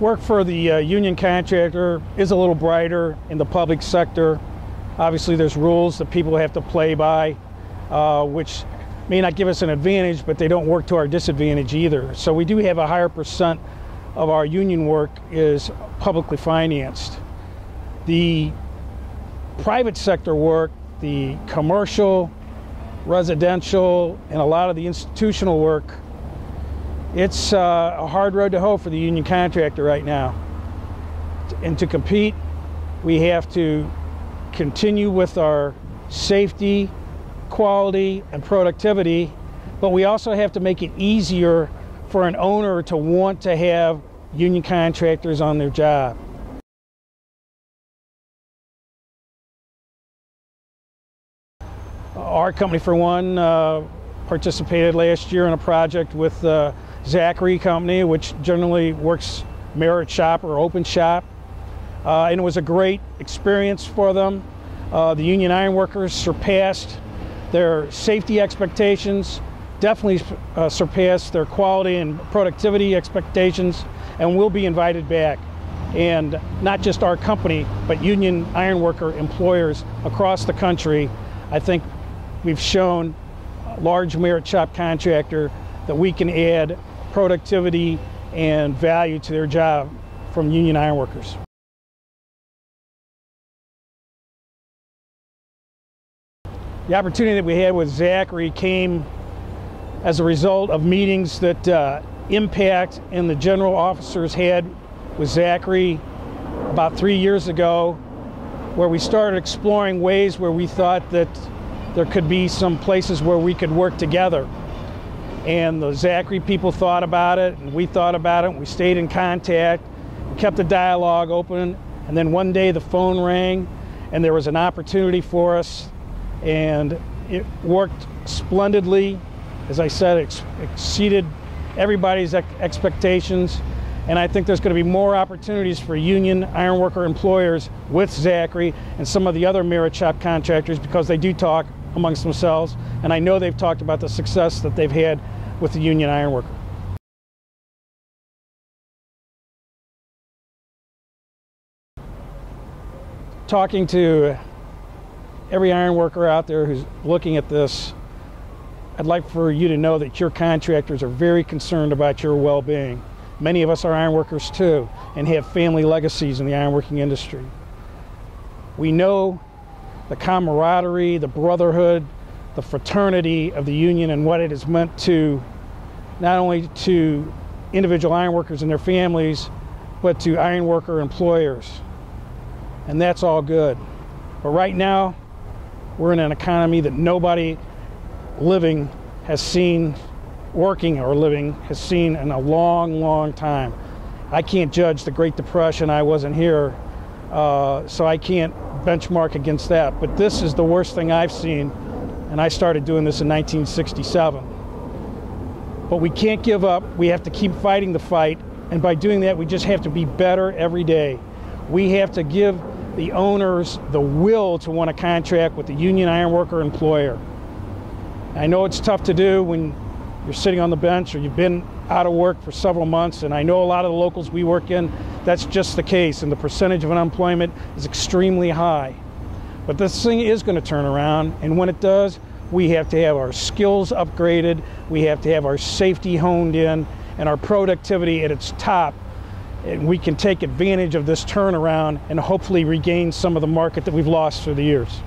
Work for the union contractor is a little brighter in the public sector. Obviously, there's rules that people have to play by, which may not give us an advantage, but they don't work to our disadvantage either. So we do have a higher percent of our union work is publicly financed. The private sector work, the commercial, residential, and a lot of the institutional work, it's a hard road to hoe for the union contractor right now. And to compete, we have to continue with our safety, quality, and productivity, but we also have to make it easier for an owner to want to have union contractors on their job. Our company, for one, participated last year in a project with Zachary Company, which generally works merit shop or open shop, and it was a great experience for them. The union ironworkers surpassed their safety expectations, definitely surpassed their quality and productivity expectations, and will be invited back. And not just our company, but union ironworker employers across the country. I think we've shown a large merit shop contractor that we can add productivity and value to their job from union ironworkers. The opportunity that we had with Zachary came as a result of meetings that Impact and the general officers had with Zachary about 3 years ago, where we started exploring ways where we thought that there could be some places where we could work together. And the Zachary people thought about it, and we thought about it, and we stayed in contact, we kept the dialogue open, and then one day the phone rang, and there was an opportunity for us, and it worked splendidly. As I said, it exceeded everybody's expectations, and I think there's going to be more opportunities for union ironworker employers with Zachary and some of the other merit shop contractors, because they do talk amongst themselves, and I know they've talked about the success that they've had with the union ironworker. Talking to every ironworker out there who's looking at this, I'd like for you to know that your contractors are very concerned about your well-being. Many of us are ironworkers too, and have family legacies in the ironworking industry. We know the camaraderie, the brotherhood, the fraternity of the union and what it has meant to not only to individual ironworkers and their families, but to ironworker employers. And that's all good. But right now, we're in an economy that nobody living has seen, working or living, has seen in a long, long time. I can't judge the Great Depression. I wasn't here, so I can't benchmark against that. But this is the worst thing I've seen, and I started doing this in 1967. But we can't give up. We have to keep fighting the fight, and by doing that, we just have to be better every day. We have to give the owners the will to want to contract with the union ironworker employer. I know it's tough to do when you're sitting on the bench or you've been out of work for several months, and I know a lot of the locals we work in, that's just the case, and the percentage of unemployment is extremely high. But this thing is going to turn around, and when it does, we have to have our skills upgraded, we have to have our safety honed in, and our productivity at its top, and we can take advantage of this turnaround and hopefully regain some of the market that we've lost through the years.